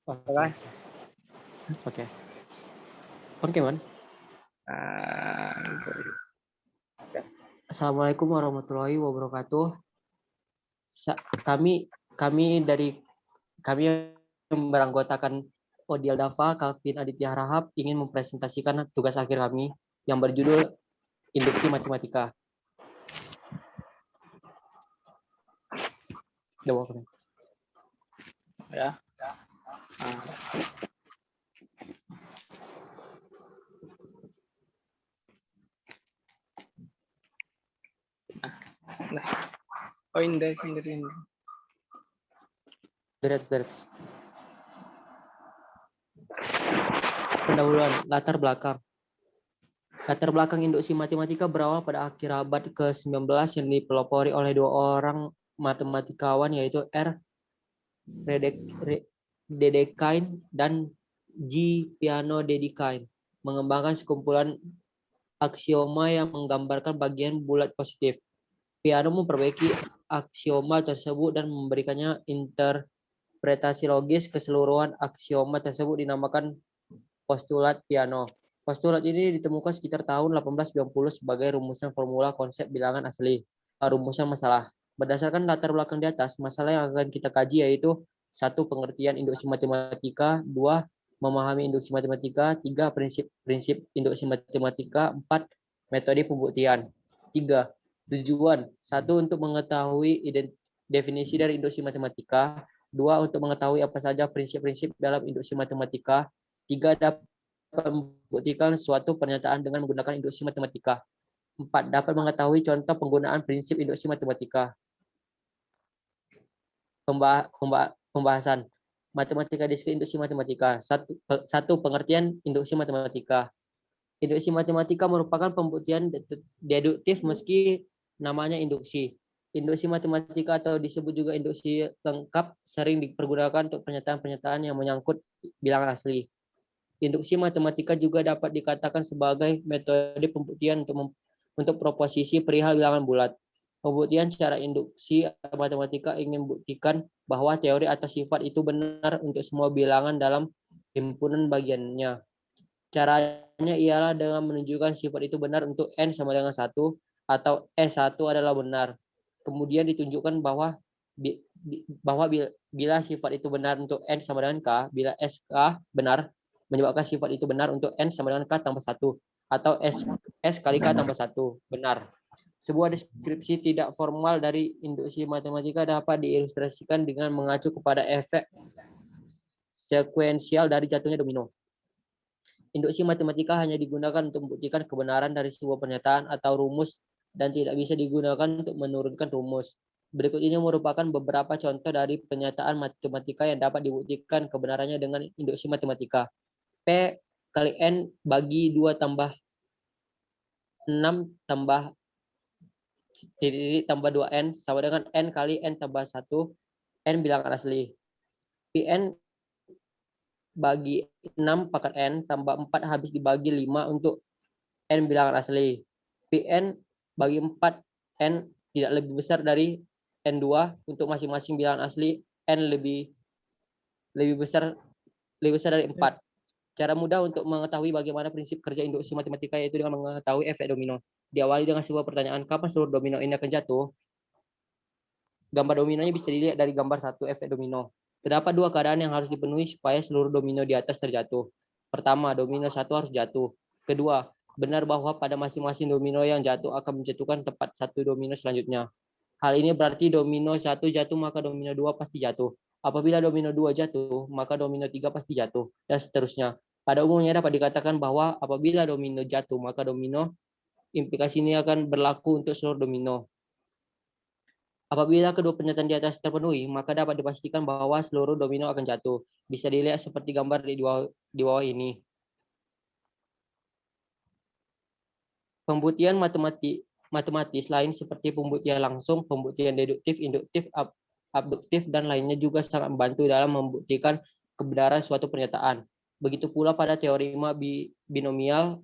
Oke, Oke. Oke, Man. Assalamualaikum warahmatullahi wabarakatuh. Kami yang beranggotakan Odial Dava, Calvin Aditya Rahab ingin mempresentasikan tugas akhir kami yang berjudul Induksi Matematika. ya. Oh, ini. Terus. Pendahuluan, latar belakang induksi matematika berawal pada akhir abad ke-19 yang dipelopori oleh dua orang matematikawan, yaitu R. Dedekind dan G. Piano Dedekind, mengembangkan sekumpulan aksioma yang menggambarkan bagian bulat positif. Piano memperbaiki aksioma tersebut dan memberikannya interpretasi logis. Keseluruhan aksioma tersebut dinamakan postulat Piano. Postulat ini ditemukan sekitar tahun 1890 sebagai rumusan formula konsep bilangan asli, rumusan masalah. Berdasarkan latar belakang di atas, masalah yang akan kita kaji yaitu 1. Pengertian induksi matematika, 2. Memahami induksi matematika, 3. Prinsip induksi matematika, 4. Metode pembuktian. 3. Tujuan, 1. Untuk mengetahui definisi dari induksi matematika, 2. Untuk mengetahui apa saja prinsip-prinsip dalam induksi matematika, 3. Dapat membuktikan suatu pernyataan dengan menggunakan induksi matematika. 4. Dapat mengetahui contoh penggunaan prinsip induksi matematika. Pembahasan matematika diskrit induksi matematika. 1. Pengertian induksi matematika. Induksi matematika merupakan pembuktian deduktif meski namanya induksi. Induksi matematika atau disebut juga induksi lengkap sering dipergunakan untuk pernyataan-pernyataan yang menyangkut bilangan asli. Induksi matematika juga dapat dikatakan sebagai metode pembuktian untuk proposisi perihal bilangan bulat. Pembuktian secara induksi matematika ingin membuktikan bahwa teori atau sifat itu benar untuk semua bilangan dalam himpunan bagiannya. Caranya ialah dengan menunjukkan sifat itu benar untuk n sama dengan 1 atau S1 adalah benar. Kemudian ditunjukkan bahwa bila sifat itu benar untuk n sama dengan k, bila SK benar, menyebabkan sifat itu benar untuk n sama dengan k tambah 1 atau S kali k tambah 1 benar. Sebuah deskripsi tidak formal dari induksi matematika dapat diilustrasikan dengan mengacu kepada efek sekuensial dari jatuhnya domino. Induksi matematika hanya digunakan untuk membuktikan kebenaran dari sebuah pernyataan atau rumus dan tidak bisa digunakan untuk menurunkan rumus. Berikut ini merupakan beberapa contoh dari pernyataan matematika yang dapat dibuktikan kebenarannya dengan induksi matematika. P kali N bagi 2 tambah 6 tambah titik tambah 2N sama dengan N kali N tambah 1, N bilangan asli. Pn bagi 6 pangkat N tambah 4 habis dibagi 5 untuk N bilangan asli. Pn bagi 4 N tidak lebih besar dari N2 untuk masing-masing bilangan asli. N lebih besar dari 4. Cara mudah untuk mengetahui bagaimana prinsip kerja induksi matematika yaitu dengan mengetahui efek domino. Diawali dengan sebuah pertanyaan, kapan seluruh domino ini akan jatuh? Gambar dominonya bisa dilihat dari gambar 1 efek domino. Terdapat dua keadaan yang harus dipenuhi supaya seluruh domino di atas terjatuh. Pertama, domino 1 harus jatuh. Kedua, benar bahwa pada masing-masing domino yang jatuh akan menjatuhkan tepat satu domino selanjutnya. Hal ini berarti domino 1 jatuh maka domino 2 pasti jatuh. Apabila domino 2 jatuh, maka domino 3 pasti jatuh, dan seterusnya. Pada umumnya dapat dikatakan bahwa apabila domino jatuh, maka domino implikasi ini akan berlaku untuk seluruh domino. Apabila kedua pernyataan di atas terpenuhi, maka dapat dipastikan bahwa seluruh domino akan jatuh. Bisa dilihat seperti gambar di bawah ini. Pembuktian matematis lain seperti pembuktian langsung, pembuktian deduktif, induktif, abduktif, dan lainnya juga sangat membantu dalam membuktikan kebenaran suatu pernyataan. Begitu pula pada teorema binomial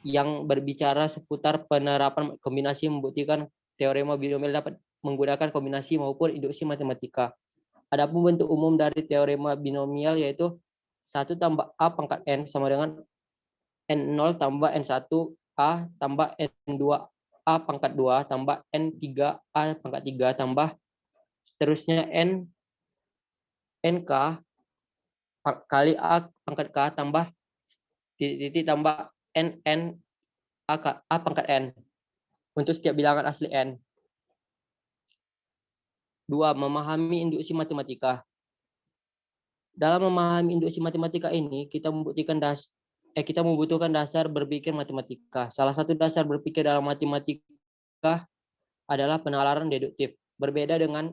yang berbicara seputar penerapan kombinasi membuktikan teorema binomial dapat menggunakan kombinasi maupun induksi matematika. Adapun bentuk umum dari teorema binomial yaitu 1 tambah A pangkat N sama dengan N0 tambah N1 A tambah N2 A pangkat 2 tambah N3 A pangkat 3 tambah seterusnya NK kali A pangkat K tambah titik tambah NN A pangkat N untuk setiap bilangan asli N. 2. Memahami induksi matematika. Dalam memahami induksi matematika ini, kita membutuhkan dasar berpikir matematika. Salah satu dasar berpikir dalam matematika adalah penalaran deduktif. Berbeda dengan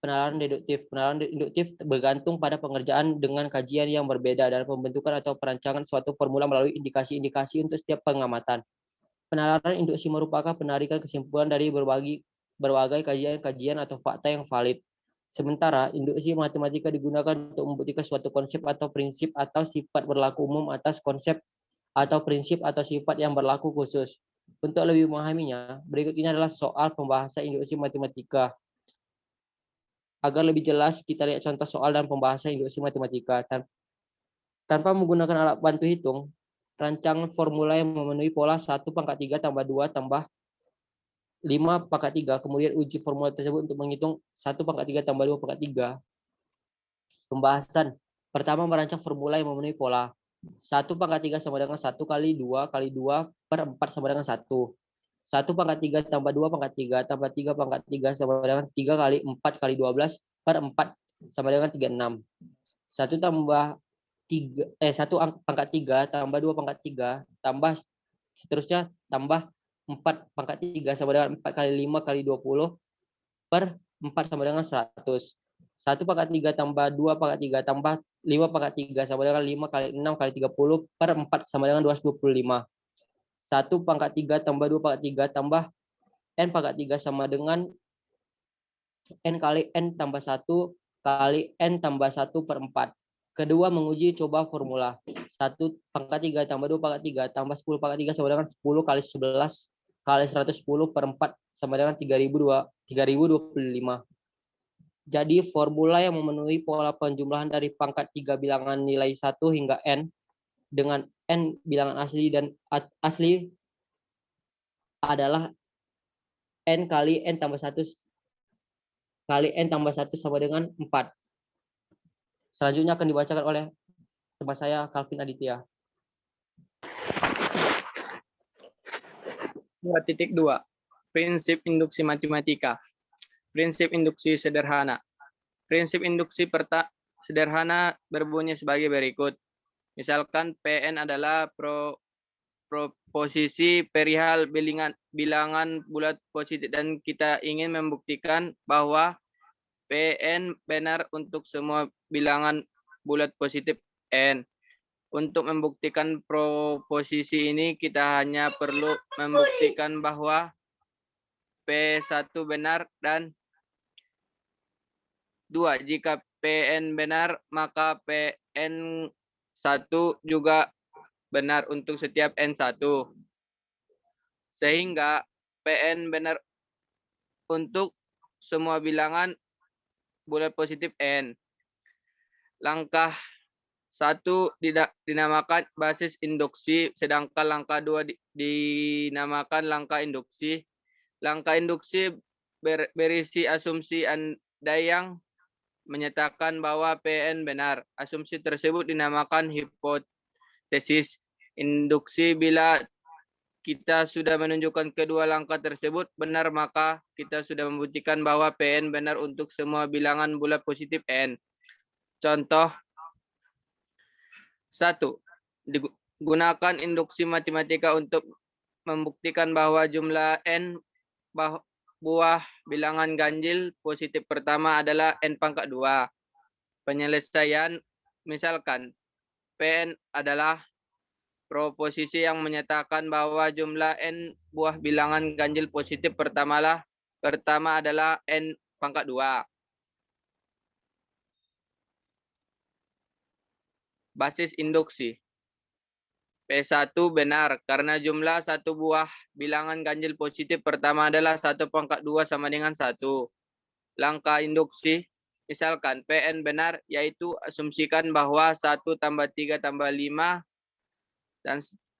penalaran deduktif. Penalaran deduktif bergantung pada pengerjaan dengan kajian yang berbeda dan pembentukan atau perancangan suatu formula melalui indikasi-indikasi untuk setiap pengamatan. Penalaran induksi merupakan penarikan kesimpulan dari berbagai kajian-kajian atau fakta yang valid. Sementara induksi matematika digunakan untuk membuktikan suatu konsep atau prinsip atau sifat berlaku umum atas konsep atau prinsip atau sifat yang berlaku khusus. Untuk lebih memahaminya, berikut ini adalah soal pembahasan induksi matematika. Agar lebih jelas, kita lihat contoh soal dan pembahasan induksi matematika. Tanpa menggunakan alat bantu hitung, rancangan formula yang memenuhi pola 1 pangkat 3 tambah 2 tambah 5 pangkat 3. Kemudian uji formula tersebut untuk menghitung 1 pangkat 3 tambah 2 pangkat 3. Pembahasan. Pertama, merancang formula yang memenuhi pola. 1 pangkat 3 sama dengan 1 kali 2 kali 2 per 4 sama dengan 1. 1 pangkat 3 tambah 2 pangkat 3 tambah 3 pangkat 3 sama dengan 3 kali 4 kali 12 per 4 sama dengan 36. 1 tambah 1 pangkat 3 tambah 2 pangkat 3 tambah seterusnya tambah 4 pangkat 3 sama dengan 4 kali 5 kali 20 per 4 sama dengan 100. 1 pangkat 3 tambah 2 pangkat 3 tambah 5 pangkat 3 sama dengan 5 kali 6 kali 30 per 4 sama dengan 225. 1 pangkat 3 tambah 2 pangkat 3 tambah N pangkat 3 sama dengan N kali N tambah 1 kali N tambah 1 per 4. Kedua, menguji coba formula. 1 pangkat 3 tambah 2 pangkat 3 tambah 10 pangkat 3 sama dengan 10 kali 11 kali 110 per 4 sama dengan 3025. Jadi formula yang memenuhi pola penjumlahan dari pangkat 3 bilangan nilai 1 hingga N dengan N bilangan asli dan asli adalah N kali N tambah 1 kali N tambah 1 sama dengan 4. Selanjutnya akan dibacakan oleh teman saya, Calvin Aditya. 2.2. Prinsip induksi matematika. Prinsip induksi sederhana. Prinsip induksi sederhana berbunyi sebagai berikut. Misalkan PN adalah proposisi perihal bilangan bulat positif dan kita ingin membuktikan bahwa PN benar untuk semua bilangan bulat positif N. Untuk membuktikan proposisi ini kita hanya perlu membuktikan bahwa P1 benar dan 2. Jika PN benar, maka PN1 juga benar untuk setiap N1. Sehingga PN benar untuk semua bilangan bulat positif N. Langkah 1 dinamakan basis induksi, sedangkan langkah 2 dinamakan langkah induksi. Langkah induksi berisi asumsi andai yang menyatakan bahwa PN benar. Asumsi tersebut dinamakan hipotesis induksi. Bila kita sudah menunjukkan kedua langkah tersebut benar, maka kita sudah membuktikan bahwa PN benar untuk semua bilangan bulat positif N. Contoh 1. Digunakan induksi matematika untuk membuktikan bahwa jumlah N buah bilangan ganjil positif pertama adalah N pangkat 2. Penyelesaian, misalkan PN adalah proposisi yang menyatakan bahwa jumlah N buah bilangan ganjil positif pertama adalah N pangkat 2. Basis induksi. P1 benar karena jumlah satu buah bilangan ganjil positif pertama adalah 1 pangkat 2 sama dengan 1. Langkah induksi. Misalkan PN benar, yaitu asumsikan bahwa 1 tambah 3 tambah 5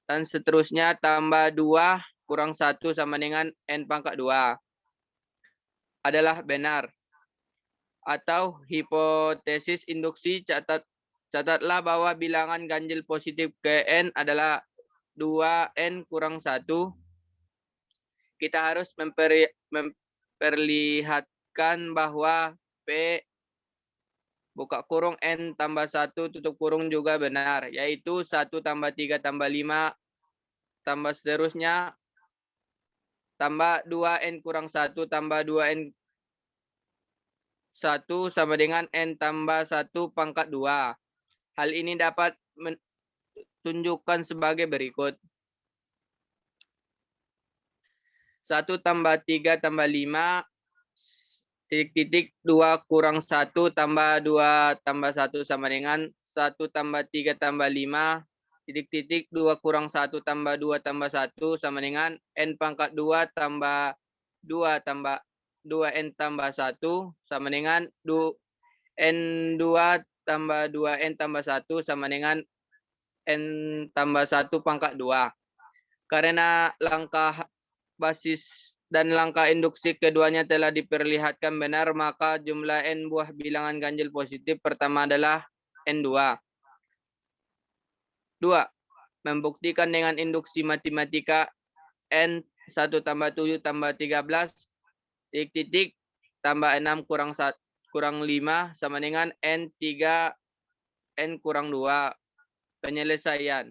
dan seterusnya tambah 2 kurang 1 sama dengan N pangkat 2 adalah benar. Atau hipotesis induksi, catatlah bahwa bilangan ganjil positif ke N adalah 2N kurang 1. Kita harus memperlihatkan bahwa P buka kurung N tambah 1 tutup kurung juga benar, yaitu 1 tambah 3 tambah 5 tambah seterusnya tambah 2N kurang 1 tambah 2N 1 sama dengan N tambah 1 pangkat 2. Hal ini dapat tunjukkan sebagai berikut. 1 tambah 3 tambah 5 titik 2 kurang 1 tambah 2 tambah 1 sama dengan 1 tambah 3 tambah 5 titik 2 kurang 1 tambah 2 tambah 1 sama dengan N pangkat 2 tambah 2 tambah 2N tambah 1 sama dengan N2 tambah 2N tambah 1 sama dengan N tambah 1 pangkat 2. Karena langkah basis dan langkah induksi keduanya telah diperlihatkan benar, maka jumlah N buah bilangan ganjil positif pertama adalah N2. 2. Membuktikan dengan induksi matematika N 1 tambah 7 tambah 13 titik tambah 6 kurang 5 sama dengan N 3 N kurang 2. Penyelesaian.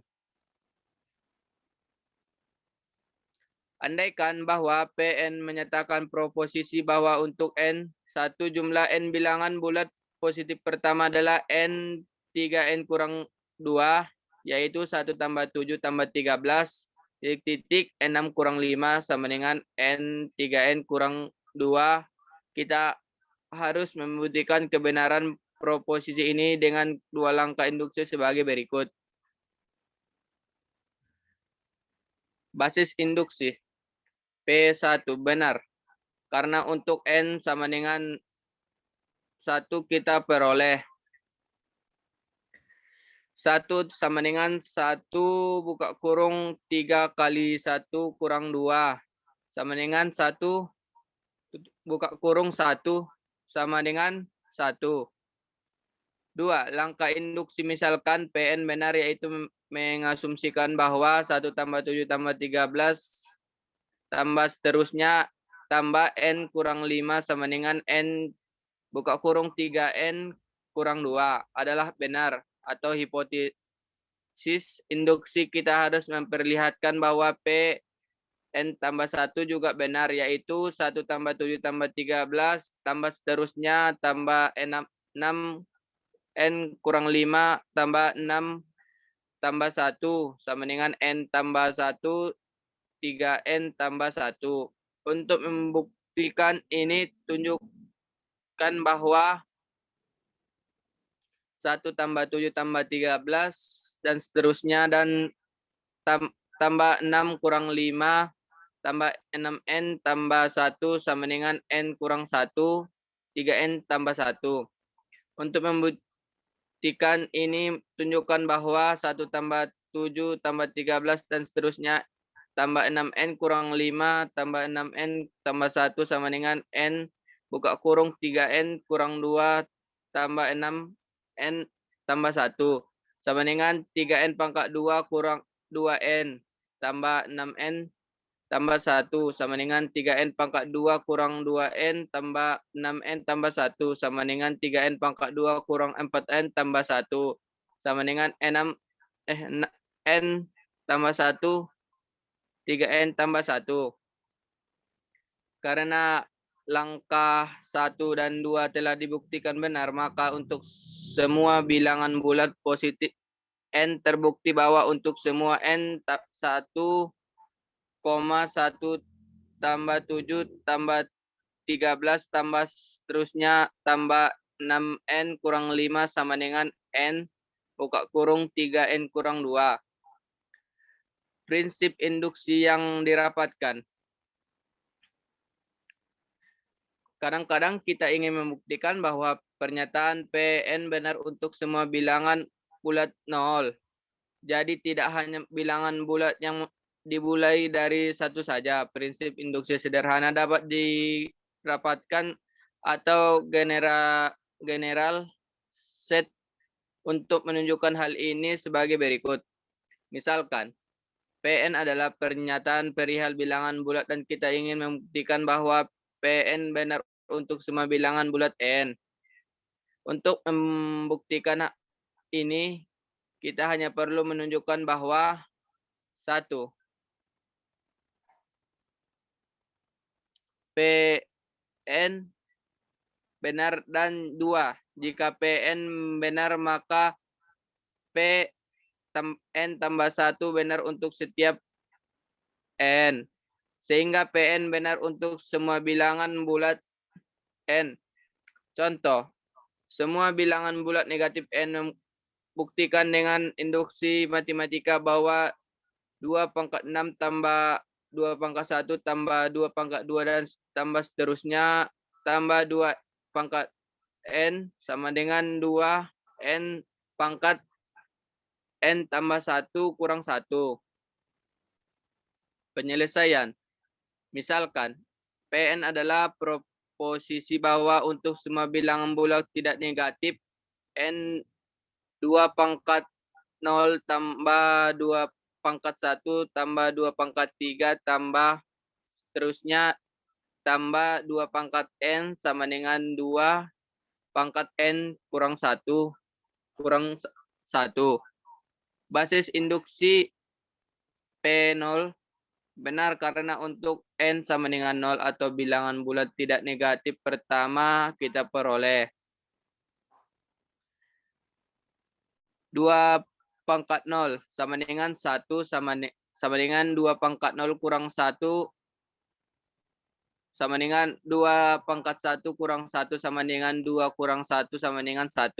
Andaikan bahwa PN menyatakan proposisi bahwa untuk N, satu jumlah N bilangan bulat positif pertama adalah N 3N kurang 2, yaitu 1 tambah 7 tambah 13, titik 6 kurang 5 sama dengan N 3N kurang 2. Kita harus membuktikan kebenaran proposisi ini dengan dua langkah induksi sebagai berikut. Basis induksi. P1 benar. Karena untuk N sama dengan 1 kita peroleh 1 sama dengan 1 buka kurung 3 kali 1 kurang 2 sama dengan 1 buka kurung 1 sama dengan 1. 2. Langkah induksi misalkan PN benar, yaitu mengasumsikan bahwa 1 tambah 7 tambah 13 tambah seterusnya tambah N kurang 5 sama dengan N buka kurung 3N kurang 2 adalah benar. Atau hipotesis induksi, kita harus memperlihatkan bahwa P N tambah 1 juga benar, yaitu 1 tambah 7 tambah 13 tambah seterusnya tambah 6 N kurang 5 tambah 6 tambah 1 sama dengan N tambah 1 3N tambah 1. Untuk membuktikan ini, tunjukkan bahwa 1 tambah 7 tambah 13 dan seterusnya dan tambah 6 kurang 5 tambah 6N tambah 1 sama dengan N kurang 1 3N tambah 1. Untuk membuktikan ini, tunjukkan bahwa 1 tambah 7 tambah 13 dan seterusnya tambah 6N kurang 5 tambah 6N tambah 1 sama dengan N buka kurung 3N kurang 2 tambah 6N tambah 1 sama dengan 3N pangkat 2 kurang 2N tambah 6N tambah 1 sama dengan 3N pangkat 2 kurang 2N tambah 6N tambah 1 sama dengan 3N pangkat 2 kurang 4N tambah 1 sama dengan N tambah 1 3N tambah 1. Karena langkah 1 dan 2 telah dibuktikan benar, maka untuk semua bilangan bulat positif N terbukti bahwa untuk semua N 1, 1 tambah 7 tambah 13 tambah seterusnya tambah 6N kurang 5 sama dengan N buka kurung 3N kurang 2. Prinsip induksi yang dirapatkan. kadang-kadang kita ingin membuktikan bahwa pernyataan Pn benar untuk semua bilangan bulat 0. Jadi tidak hanya bilangan bulat yang dimulai dari satu saja. Prinsip induksi sederhana dapat dirapatkan atau general set untuk menunjukkan hal ini sebagai berikut. Misalkan, Pn adalah pernyataan perihal bilangan bulat dan kita ingin membuktikan bahwa Pn benar untuk semua bilangan bulat n. Untuk membuktikan ini, kita hanya perlu menunjukkan bahwa 1. Pn benar dan 2. Jika Pn benar maka n tambah 1 benar untuk setiap n. Sehingga Pn benar untuk semua bilangan bulat n. Contoh, semua bilangan bulat negatif n membuktikan dengan induksi matematika bahwa 2 pangkat 6 tambah 2 pangkat 1 tambah 2 pangkat 2 dan tambah seterusnya tambah 2 pangkat n sama dengan 2 n pangkat n tambah 1 kurang 1. Penyelesaian. Misalkan, Pn adalah proposisi bahwa untuk semua bilangan bulat tidak negatif, n 2 pangkat 0 tambah 2 pangkat 1 tambah 2 pangkat 3 tambah seterusnya tambah 2 pangkat n sama dengan 2 pangkat n kurang 1 kurang 1. Basis induksi P0 benar karena untuk n sama dengan 0 atau bilangan bulat tidak negatif pertama kita peroleh 2 pangkat 0 sama dengan 1 sama dengan 2 pangkat 0 kurang 1 sama dengan 2 pangkat 1 kurang 1 sama dengan 2 kurang 1 sama dengan 1.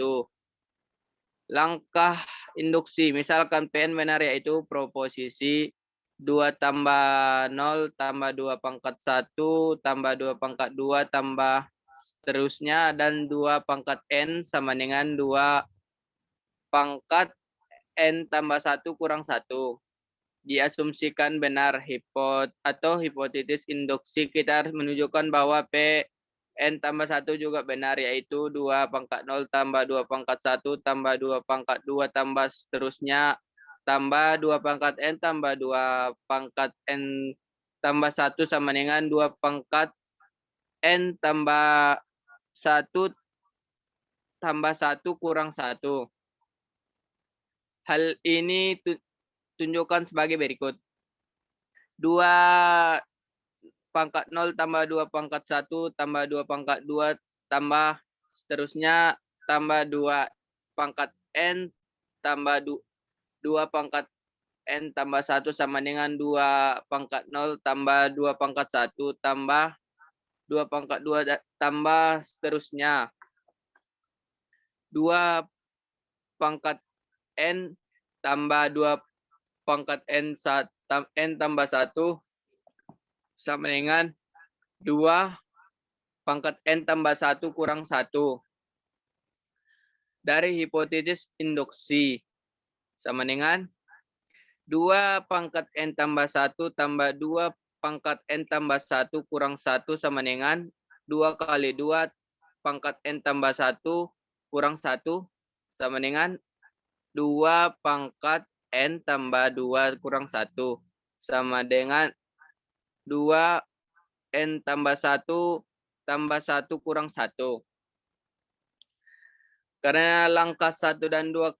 Langkah induksi, misalkan Pn benar yaitu proposisi 2 tambah 0 tambah 2 pangkat 1 tambah 2 pangkat 2 tambah seterusnya dan 2 pangkat n sama dengan 2 pangkat n tambah 1 kurang 1. Diasumsikan benar hipotesis induksi kita harus menunjukkan bahwa Pn tambah 1 juga benar yaitu 2 pangkat 0 tambah 2 pangkat 1 tambah 2 pangkat 2 tambah seterusnya tambah 2 pangkat n tambah 2 pangkat n tambah 1 sama dengan 2 pangkat n tambah 1 tambah 1 kurang 1. Hal ini tunjukkan sebagai berikut. 2 pangkat 0 tambah 2 pangkat 1 tambah 2 pangkat 2 tambah seterusnya tambah 2 pangkat n tambah 2 pangkat n tambah 1 sama dengan 2 pangkat 0 tambah 2 pangkat 1 tambah 2 pangkat 2 tambah seterusnya. 2 pangkat n tambah 2 pangkat n tambah 1 sama dengan 2 pangkat n tambah 1 kurang 1. Dari hipotesis induksi sama dengan 2 pangkat n tambah 1 tambah 2 pangkat n tambah 1 kurang 1 sama dengan 2 kali 2 pangkat n tambah 1 kurang 1 sama dengan 2 pangkat n tambah 2 kurang 1 sama dengan 2 n tambah 1 tambah 1 kurang 1. Karena langkah 1 dan 2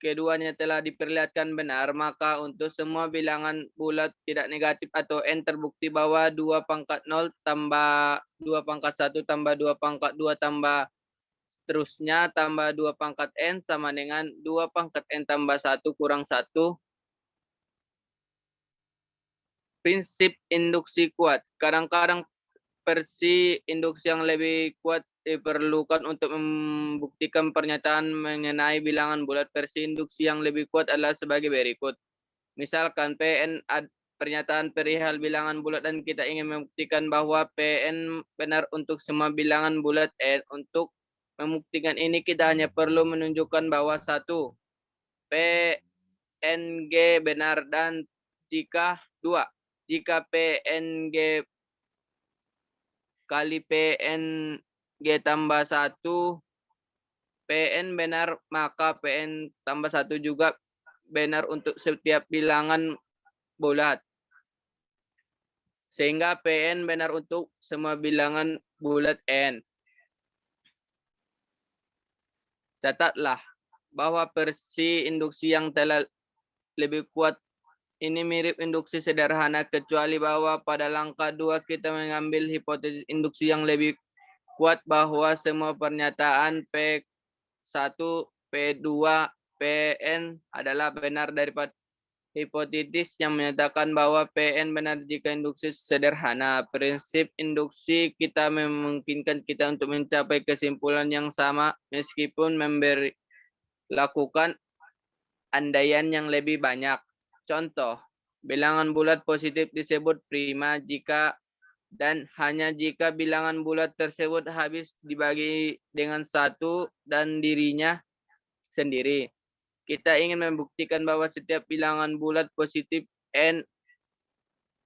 keduanya telah diperlihatkan benar, maka untuk semua bilangan bulat tidak negatif atau n terbukti bahwa 2 pangkat 0 tambah 2 pangkat 1 tambah 2 pangkat 2 tambah seterusnya tambah 2 pangkat n sama dengan 2 pangkat n tambah 1 kurang 1. Prinsip induksi kuat. Kadang-kadang versi induksi yang lebih kuat diperlukan untuk membuktikan pernyataan mengenai bilangan bulat. Versi induksi yang lebih kuat adalah sebagai berikut. Misalkan Pn pernyataan perihal bilangan bulat dan kita ingin membuktikan bahwa PN benar untuk semua bilangan bulat N. Untuk membuktikan ini kita hanya perlu menunjukkan bahwa 1. PNG benar dan jika 2. Jika PNG kali PNG tambah 1 PN benar, maka PN tambah 1 juga benar untuk setiap bilangan bulat. Sehingga PN benar untuk semua bilangan bulat N. Catatlah bahwa versi induksi yang telah lebih kuat ini mirip induksi sederhana, kecuali bahwa pada langkah 2 kita mengambil hipotesis induksi yang lebih kuat bahwa semua pernyataan P1, P2, PN adalah benar daripada hipotesis yang menyatakan bahwa PN benar jika induksi sederhana. Prinsip induksi kita memungkinkan kita untuk mencapai kesimpulan yang sama meskipun lakukan andaian yang lebih banyak. Contoh, bilangan bulat positif disebut prima jika dan hanya jika bilangan bulat tersebut habis dibagi dengan 1 dan dirinya sendiri. Kita ingin membuktikan bahwa setiap bilangan bulat positif N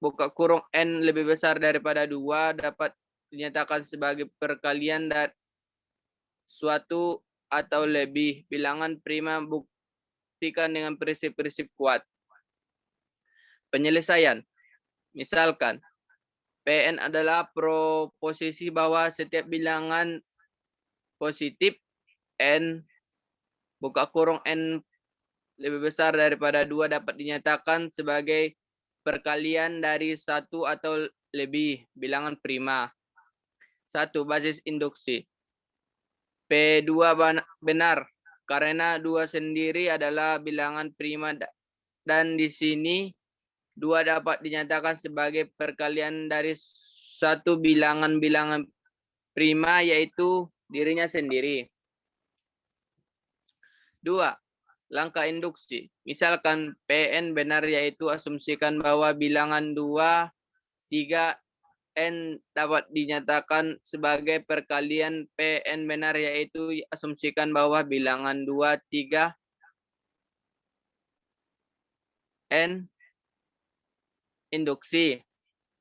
buka kurung N lebih besar daripada 2 dapat dinyatakan sebagai perkalian dari suatu atau lebih bilangan prima. Buktikan dengan prinsip-prinsip kuat. Penyelesaian. Misalkan, PN adalah proposisi bahwa setiap bilangan positif N buka kurung N lebih besar daripada 2 dapat dinyatakan sebagai perkalian dari 1 atau lebih bilangan prima. 1. Basis induksi. P2 benar karena 2 sendiri adalah bilangan prima dan di sini 2 dapat dinyatakan sebagai perkalian dari 1 bilangan prima yaitu dirinya sendiri. 2. Langkah induksi. Misalkan PN benar yaitu asumsikan bahwa bilangan 2, 3, N dapat dinyatakan sebagai perkalian PN benar yaitu asumsikan bahwa bilangan 2, 3, N induksi.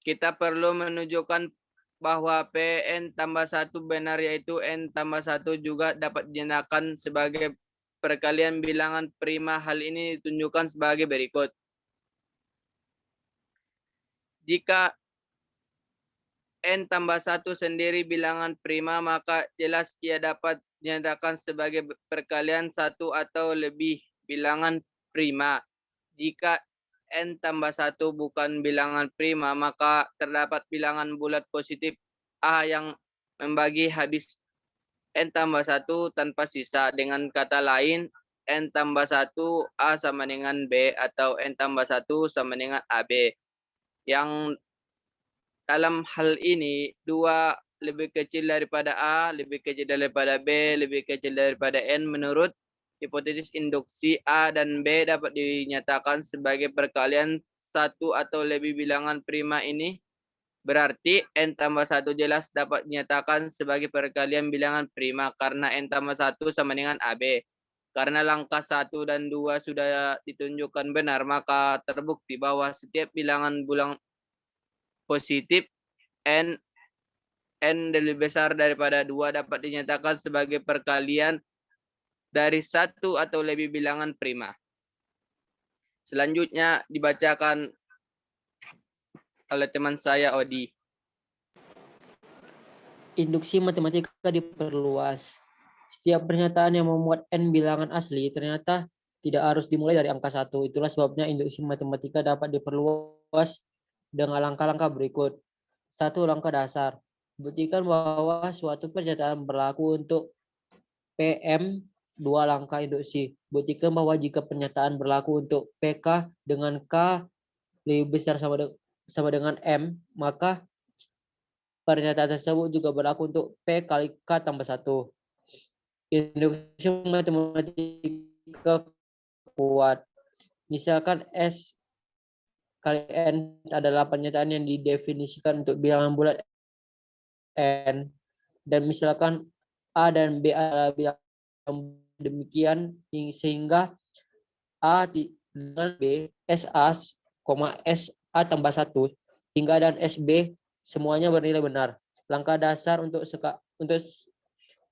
Kita perlu menunjukkan bahwa PN tambah 1 benar yaitu N tambah 1 juga dapat dinyatakan sebagai perkalian bilangan prima. Hal ini ditunjukkan sebagai berikut. Jika N tambah 1 sendiri bilangan prima, maka jelas ia dapat dinyatakan sebagai perkalian 1 atau lebih bilangan prima. Jika N tambah 1 bukan bilangan prima, maka terdapat bilangan bulat positif A yang membagi habis N tambah 1 tanpa sisa. Dengan kata lain, N tambah 1 A sama dengan B atau N tambah 1 sama dengan AB. Yang dalam hal ini 2 lebih kecil daripada A, lebih kecil daripada B, lebih kecil daripada N. Menurut hipotesis induksi, A dan B dapat dinyatakan sebagai perkalian 1 atau lebih bilangan prima ini. Berarti N tambah 1 jelas dapat dinyatakan sebagai perkalian bilangan prima karena N tambah 1 sama dengan AB. Karena langkah 1 dan 2 sudah ditunjukkan benar, maka terbukti bahwa setiap bilangan bulan positif N lebih besar daripada 2 dapat dinyatakan sebagai perkalian dari 1 atau lebih bilangan prima. Selanjutnya dibacakan oleh teman saya Odi. Induksi matematika diperluas. Setiap pernyataan yang memuat N bilangan asli ternyata tidak harus dimulai dari angka 1. Itulah sebabnya induksi matematika dapat diperluas dengan langkah-langkah berikut. 1. Langkah dasar. Buktikan bahwa suatu pernyataan berlaku untuk PM. 2. Langkah induksi. Buktikan bahwa jika pernyataan berlaku untuk PK dengan K lebih besar sama dengan M, maka pernyataan tersebut juga berlaku untuk P kali K tambah 1. Induksi matematika kuat. Misalkan S kali N adalah pernyataan yang didefinisikan untuk bilangan bulat N, dan misalkan A dan B adalah bilangan demikian sehingga A dengan B, SA, SA tambah 1 hingga dan SB semuanya bernilai benar. Langkah dasar untuk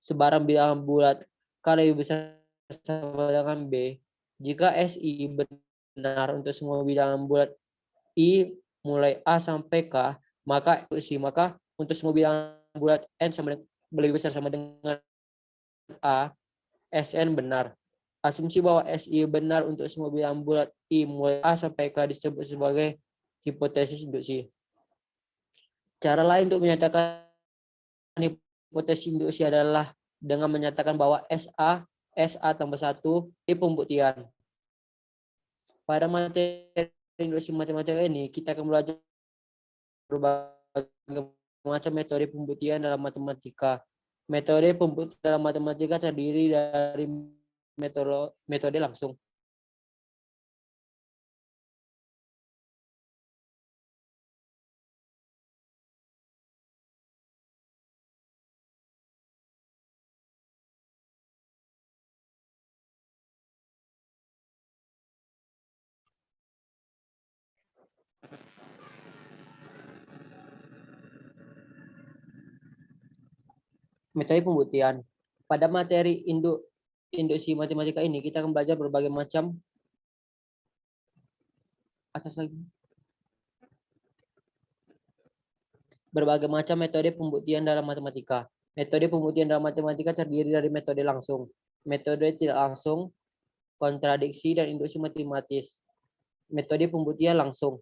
sebarang bilangan bulat K lebih besar sama dengan B. Jika SI benar untuk semua bilangan bulat I mulai A sampai K, maka untuk semua bilangan bulat N lebih besar sama dengan A, SN benar. Asumsi bahwa SI benar untuk semua bilangan bulat I mulai A sampai K disebut sebagai hipotesis induksi. Cara lain untuk menyatakan hipotesis induksi adalah dengan menyatakan bahwa SA tambah 1 di pembuktian. Pada materi induksi matematika ini, kita akan belajar berbagai macam metode pembuktian dalam matematika. Metode pembuktian dalam matematika terdiri dari metode langsung, metode pembuktian. Pada materi induksi matematika ini, kita akan belajar berbagai macam metode pembuktian dalam matematika. Metode pembuktian dalam matematika terdiri dari metode langsung, metode tidak langsung, kontradiksi, dan induksi matematis. Metode pembuktian langsung.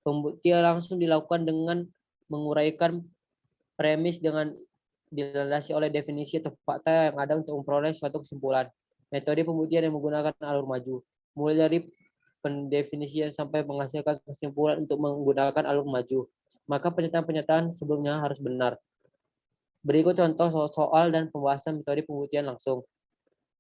Pembuktian langsung dilakukan dengan menguraikan premis dengan dilandasi oleh definisi atau fakta yang ada untuk memperoleh suatu kesimpulan. Metode pembuktian yang menggunakan alur maju, mulai dari pendefinisian sampai menghasilkan kesimpulan untuk menggunakan alur maju. Maka pernyataan-pernyataan sebelumnya harus benar. Berikut contoh soal dan pembahasan metode pembuktian langsung.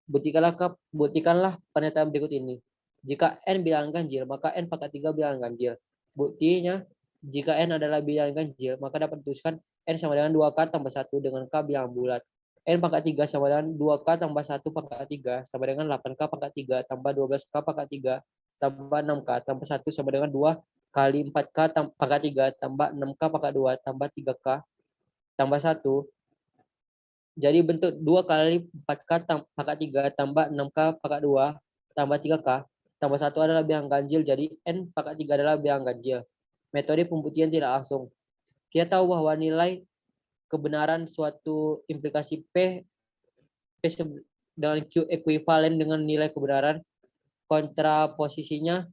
Buktikanlah pernyataan berikut ini. Jika N bilangan ganjil, maka N pangkat 3 bilangan ganjil. Buktinya, jika N adalah bilangan ganjil, maka dapat dituliskan N sama dengan 2K tambah 1 dengan K bilangan bulat. N pangkat 3 sama dengan 2K tambah 1 pangkat 3 sama dengan 8K pangkat 3 tambah 12K pangkat 3 tambah 6K tambah 1 sama dengan 2 kali 4K pangkat 3 tambah 6K pangkat 2 tambah 3K tambah 1. Jadi bentuk 2 kali 4K pangkat 3 tambah 6K pangkat 2 tambah 3K tambah 1 adalah bilangan ganjil. Jadi N pangkat 3 adalah bilangan ganjil. Metode pembuktian tidak langsung. Kita tahu bahwa nilai kebenaran suatu implikasi P dengan Q ekuivalen dengan nilai kebenaran kontraposisinya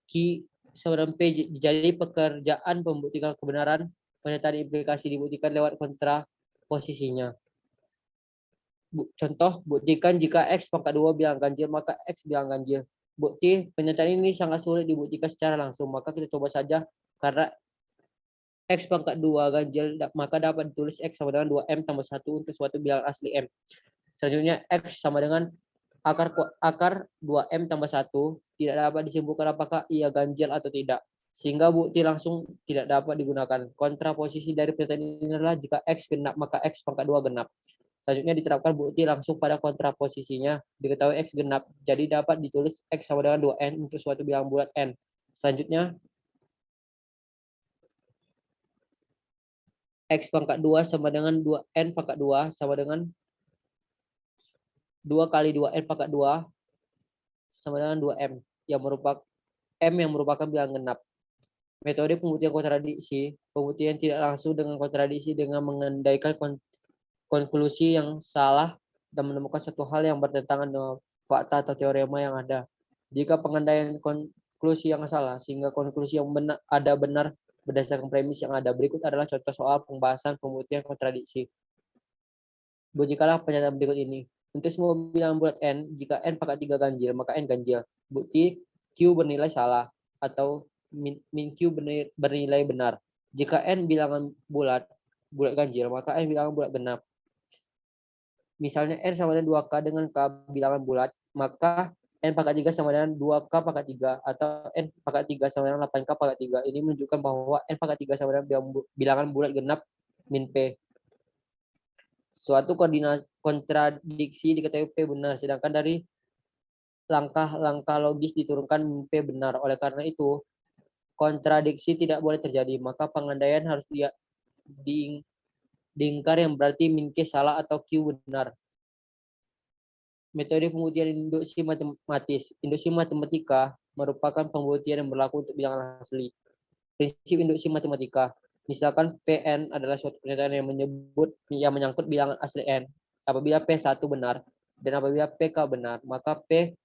Q sama dengan P. Jadi pekerjaan pembuktikan kebenaran pernyataan implikasi dibuktikan lewat kontraposisinya. Contoh, buktikan jika X pangkat 2 bilangan ganjil, maka X bilangan ganjil. Bukti pernyataan ini sangat sulit dibuktikan secara langsung, maka kita coba saja. Karena X pangkat 2 ganjil, maka dapat ditulis X sama dengan 2M tambah 1 untuk suatu bilangan asli M. Selanjutnya, X sama dengan akar 2M tambah 1 tidak dapat disimpulkan apakah ia ganjil atau tidak. Sehingga bukti langsung tidak dapat digunakan. Kontraposisi dari pernyataan ini adalah jika X genap, maka X pangkat 2 genap. Selanjutnya diterapkan bukti langsung pada kontraposisinya. Diketahui X genap, jadi dapat ditulis X sama dengan 2N untuk suatu bilangan bulat N. Selanjutnya, X pangkat 2 sama dengan 2N pangkat 2 sama dengan 2 kali 2N pangkat 2 sama dengan 2M yang merupakan bilangan genap. Metode pembuktian kontradiksi. Pembuktian tidak langsung dengan kontradiksi dengan mengandaikan konklusi yang salah dan menemukan satu hal yang bertentangan dengan fakta atau teorema yang ada. Jika pengandaian konklusi yang salah sehingga konklusi yang benar berdasarkan premis yang ada. Berikut adalah contoh soal pembahasan pembuktian kontradiksi. Buktikanlah pernyataan berikut ini. Untuk semua bilangan bulat N, jika N pangkat 3 ganjil, maka N ganjil. Bukti Q bernilai salah atau min Q bernilai benar. Jika N bilangan bulat ganjil, maka N bilangan bulat genap. Misalnya N sama dengan 2K dengan K bilangan bulat, maka N pangkat 3 sama dengan 2K pangkat 3 atau N pangkat 3 sama dengan 8K pangkat 3. Ini menunjukkan bahwa N pangkat 3 sama dengan bilangan bulat genap min P. Suatu kontradiksi diketahui P benar, sedangkan dari langkah-langkah logis diturunkan min P benar. Oleh karena itu, kontradiksi tidak boleh terjadi, maka pengandaian harus diingkar yang berarti min Q salah atau Q benar. Metode pembuktian induksi matematis. Induksi matematika merupakan pembuktian yang berlaku untuk bilangan asli. Prinsip induksi matematika. Misalkan Pn adalah suatu pernyataan yang menyangkut bilangan asli n. Apabila P1 benar dan apabila PK benar, maka P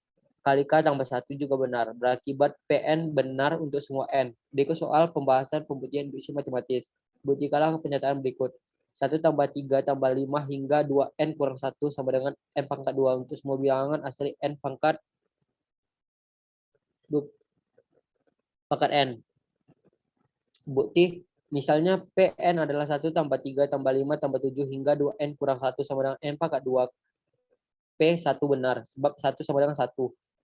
kali K tambah 1 juga benar. Berakibat Pn benar untuk semua n. Berikut soal pembahasan pembuktian induksi matematis. Buktikanlah pernyataan berikut. 1 tambah 3 tambah 5 hingga 2n kurang 1 sama dengan n pangkat 2 untuk semua bilangan asli n pangkat n. Bukti, misalnya Pn adalah 1 tambah 3 tambah 5 tambah 7 hingga 2n kurang 1 sama dengan n pangkat 2. P1 benar, sebab 1 sama dengan 1.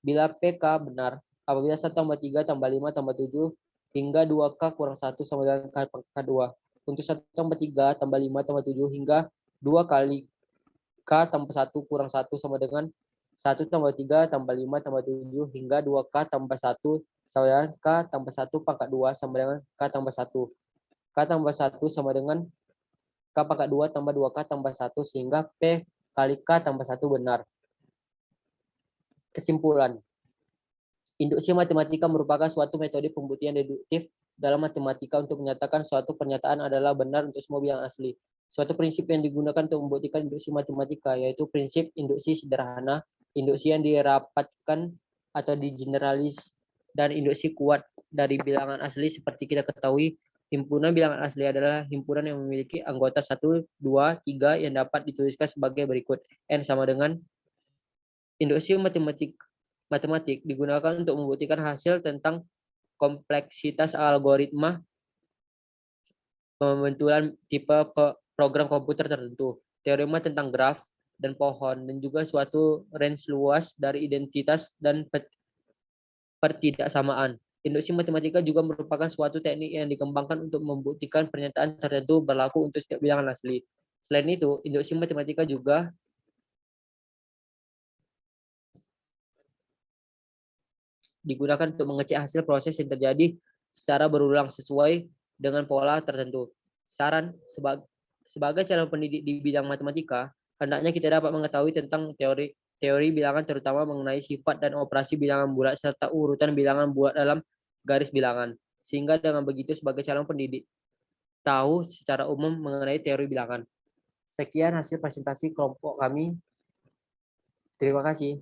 Bila PK benar, apabila 1 tambah 3 tambah 5 tambah 7 hingga 2K kurang 1 sama dengan K pangkat 2. Untuk 1 tambah 3 tambah 5 tambah 7 hingga 2 kali K tambah 1 kurang 1 sama dengan 1 tambah 3 tambah 5 tambah 7 hingga 2K tambah 1 sama dengan K tambah 1 pangkat 2 sama dengan K tambah 1. K tambah 1 sama dengan K pangkat 2 tambah 2K tambah 1 sehingga P kali K tambah 1 benar. Kesimpulan. Induksi matematika merupakan suatu metode pembuktian deduktif dalam matematika untuk menyatakan suatu pernyataan adalah benar untuk semua bilangan asli. Suatu prinsip yang digunakan untuk membuktikan induksi matematika yaitu prinsip induksi sederhana, induksi yang dirapatkan atau digeneralis, dan induksi kuat dari bilangan asli. Seperti kita ketahui, himpunan bilangan asli adalah himpunan yang memiliki anggota 1, 2, 3 yang dapat dituliskan sebagai berikut. N sama dengan induksi matematik digunakan untuk membuktikan hasil tentang kompleksitas algoritma pembentukan tipe program komputer tertentu, teorema tentang graf dan pohon, dan juga suatu range luas dari identitas dan pertidaksamaan. Induksi matematika juga merupakan suatu teknik yang dikembangkan untuk membuktikan pernyataan tertentu berlaku untuk setiap bilangan asli. Selain itu, induksi matematika juga digunakan untuk mengecek hasil proses yang terjadi secara berulang sesuai dengan pola tertentu. Saran, sebagai calon pendidik di bidang matematika, hendaknya kita dapat mengetahui tentang teori bilangan, terutama mengenai sifat dan operasi bilangan bulat serta urutan bilangan bulat dalam garis bilangan. Sehingga dengan begitu sebagai calon pendidik tahu secara umum mengenai teori bilangan. Sekian hasil presentasi kelompok kami. Terima kasih.